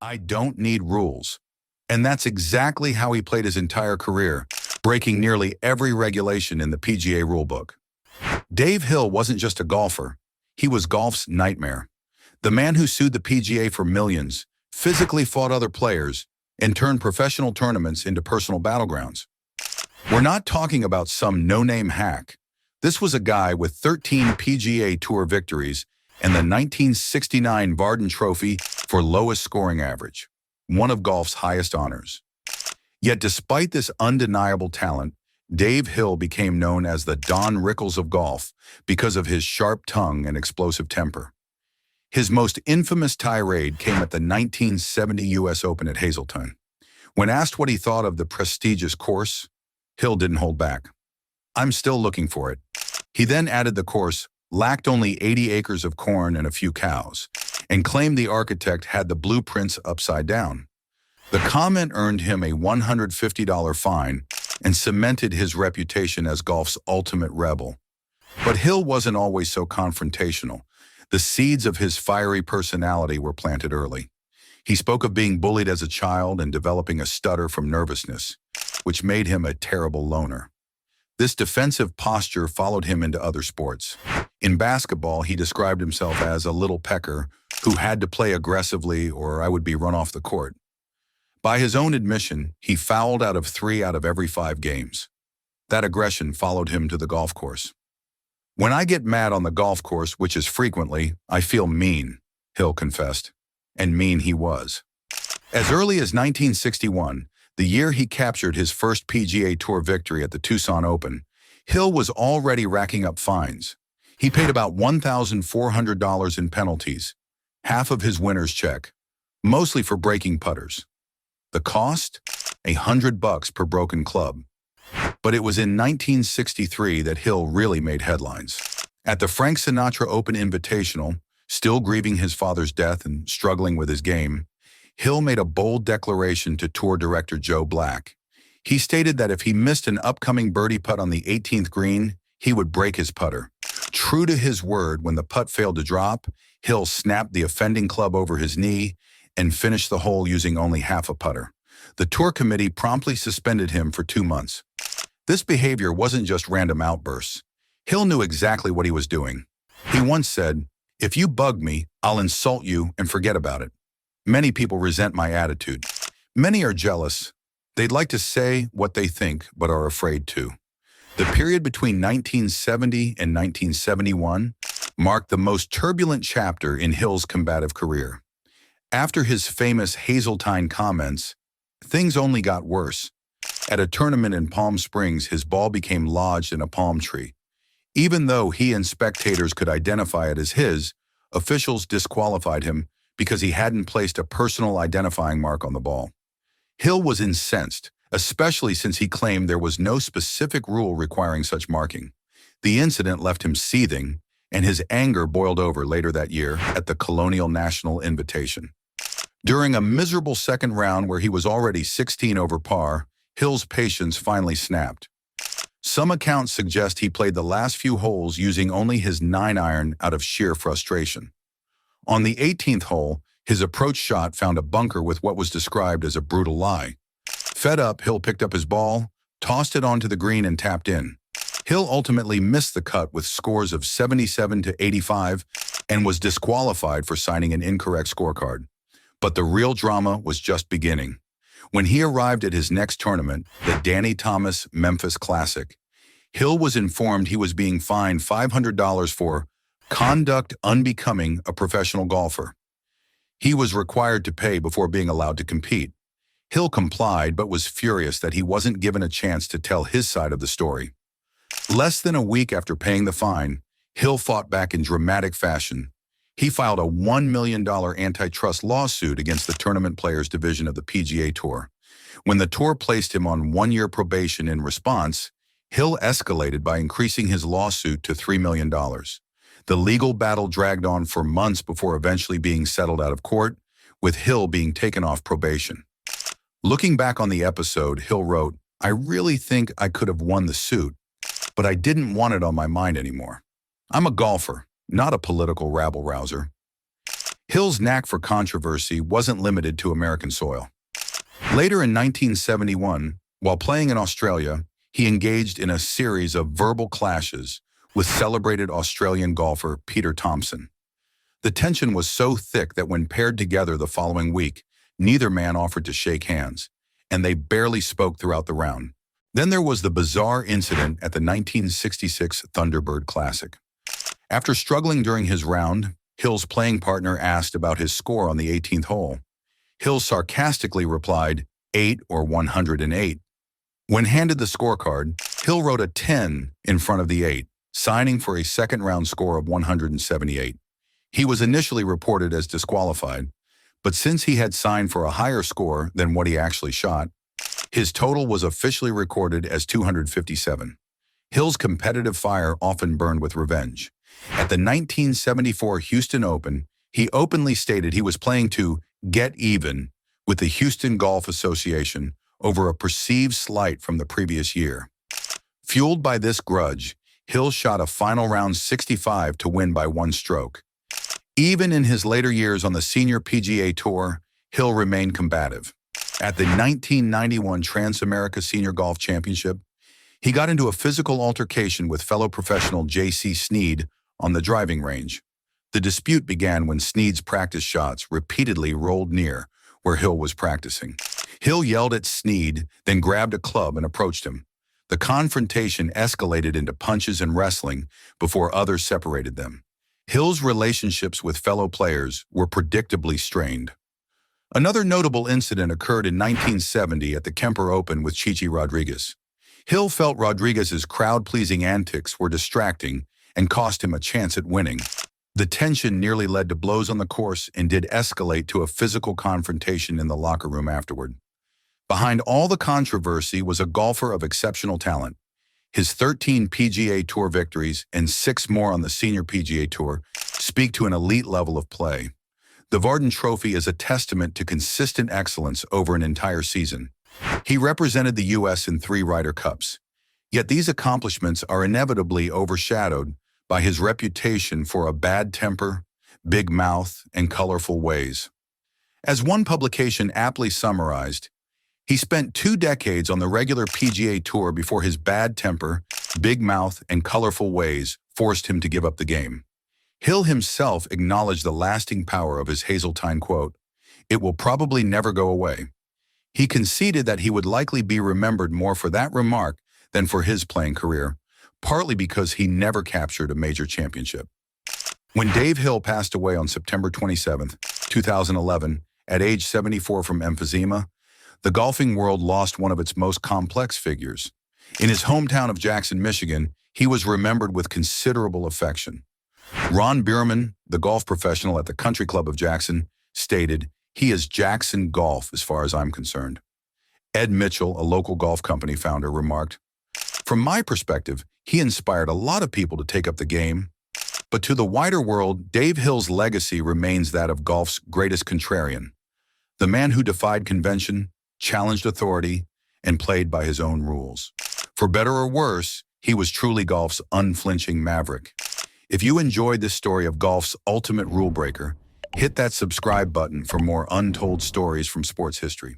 I don't need rules. And that's exactly how he played his entire career, breaking nearly every regulation in the PGA rulebook. Dave Hill wasn't just a golfer. He was golf's nightmare. The man who sued the PGA for millions, physically fought other players, and turned professional tournaments into personal battlegrounds. We're not talking about some no-name hack. This was a guy with 13 PGA Tour victories and the 1969 Varden Trophy for lowest scoring average, one of golf's highest honors. Yet despite this undeniable talent, Dave Hill became known as the Don Rickles of golf because of his sharp tongue and explosive temper. His most infamous tirade came at the 1970 U.S. Open at Hazleton. When asked what he thought of the prestigious course, Hill didn't hold back. "I'm still looking for it." He then added the course lacked only 80 acres of corn and a few cows, and claimed the architect had the blueprints upside down. The comment earned him a $150 fine and cemented his reputation as golf's ultimate rebel. But Hill wasn't always so confrontational. The seeds of his fiery personality were planted early. He spoke of being bullied as a child and developing a stutter from nervousness, which made him a terrible loner. This defensive posture followed him into other sports. In basketball, he described himself as a little pecker who had to play aggressively or I would be run off the court. By his own admission, he fouled out of 3 out of every 5 games. That aggression followed him to the golf course. "When I get mad on the golf course, which is frequently, I feel mean," Hill confessed. And mean he was. As early as 1961, the year he captured his first PGA Tour victory at the Tucson Open, Hill was already racking up fines. He paid about $1,400 in penalties, half of his winner's check, mostly for breaking putters. The cost? $100 per broken club. But it was in 1963 that Hill really made headlines. At the Frank Sinatra Open Invitational, still grieving his father's death and struggling with his game, Hill made a bold declaration to tour director Joe Black. He stated that if he missed an upcoming birdie putt on the 18th green, he would break his putter. True to his word, when the putt failed to drop, Hill snapped the offending club over his knee and finished the hole using only half a putter. The tour committee promptly suspended him for 2 months. This behavior wasn't just random outbursts. Hill knew exactly what he was doing. He once said, "If you bug me, I'll insult you and forget about it." Many people resent my attitude. Many are jealous. They'd like to say what they think, but are afraid to. The period between 1970 and 1971 marked the most turbulent chapter in Hill's combative career. After his famous Hazeltine comments, things only got worse. At a tournament in Palm Springs, his ball became lodged in a palm tree. Even though he and spectators could identify it as his, officials disqualified him because he hadn't placed a personal identifying mark on the ball. Hill was incensed, especially since he claimed there was no specific rule requiring such marking. The incident left him seething, and his anger boiled over later that year at the Colonial National Invitation. During a miserable second round where he was already 16 over par, Hill's patience finally snapped. Some accounts suggest he played the last few holes using only his 9-iron out of sheer frustration. On the 18th hole, his approach shot found a bunker with what was described as a brutal lie. Fed up, Hill picked up his ball, tossed it onto the green and tapped in. Hill ultimately missed the cut with scores of 77 to 85 and was disqualified for signing an incorrect scorecard. But the real drama was just beginning. When he arrived at his next tournament, the Danny Thomas Memphis Classic, Hill was informed he was being fined $500 for conduct unbecoming a professional golfer. He was required to pay before being allowed to compete. Hill complied but was furious that he wasn't given a chance to tell his side of the story. Less than a week after paying the fine, Hill fought back in dramatic fashion. He filed a $1 million antitrust lawsuit against the tournament players division of the PGA Tour. When the tour placed him on 1-year probation in response, Hill escalated by increasing his lawsuit to $3 million. The legal battle dragged on for months before eventually being settled out of court, with Hill being taken off probation. Looking back on the episode, Hill wrote, "I really think I could have won the suit, but I didn't want it on my mind anymore. I'm a golfer, not a political rabble-rouser." Hill's knack for controversy wasn't limited to American soil. Later in 1971, while playing in Australia, he engaged in a series of verbal clashes with celebrated Australian golfer Peter Thomson. The tension was so thick that when paired together the following week, neither man offered to shake hands, and they barely spoke throughout the round. Then there was the bizarre incident at the 1966 Thunderbird Classic. After struggling during his round, Hill's playing partner asked about his score on the 18th hole. Hill sarcastically replied, 8 or 108. When handed the scorecard, Hill wrote a 10 in front of the 8, signing for a second-round score of 178. He was initially reported as disqualified, but since he had signed for a higher score than what he actually shot, his total was officially recorded as 257. Hill's competitive fire often burned with revenge. At the 1974 Houston Open, he openly stated he was playing to get even with the Houston Golf Association over a perceived slight from the previous year. Fueled by this grudge, Hill shot a final round 65 to win by 1 stroke. Even in his later years on the senior PGA Tour, Hill remained combative. At the 1991 Trans-America Senior Golf Championship, he got into a physical altercation with fellow professional J.C. Snead on the driving range. The dispute began when Snead's practice shots repeatedly rolled near where Hill was practicing. Hill yelled at Snead, then grabbed a club and approached him. The confrontation escalated into punches and wrestling before others separated them. Hill's relationships with fellow players were predictably strained. Another notable incident occurred in 1970 at the Kemper Open with Chichi Rodriguez. Hill felt Rodriguez's crowd-pleasing antics were distracting and cost him a chance at winning. The tension nearly led to blows on the course and did escalate to a physical confrontation in the locker room afterward. Behind all the controversy was a golfer of exceptional talent. His 13 PGA Tour victories and 6 more on the Senior PGA Tour speak to an elite level of play. The Vardon Trophy is a testament to consistent excellence over an entire season. He represented the U.S. in 3 Ryder Cups. Yet these accomplishments are inevitably overshadowed by his reputation for a bad temper, big mouth, and colorful ways. As one publication aptly summarized, he spent 2 decades on the regular PGA Tour before his bad temper, big mouth, and colorful ways forced him to give up the game. Hill himself acknowledged the lasting power of his Hazeltine quote, "It will probably never go away." He conceded that he would likely be remembered more for that remark than for his playing career, partly because he never captured a major championship. When Dave Hill passed away on September 27, 2011, at age 74 from emphysema, the golfing world lost one of its most complex figures. In his hometown of Jackson, Michigan, he was remembered with considerable affection. Ron Bierman, the golf professional at the Country Club of Jackson, stated, "He is Jackson golf as far as I'm concerned." Ed Mitchell, a local golf company founder, remarked, "From my perspective, he inspired a lot of people to take up the game. But to the wider world, Dave Hill's legacy remains that of golf's greatest contrarian, the man who defied convention, challenged authority, and played by his own rules. For better or worse, he was truly golf's unflinching maverick." If you enjoyed this story of golf's ultimate rule breaker, hit that subscribe button for more untold stories from sports history.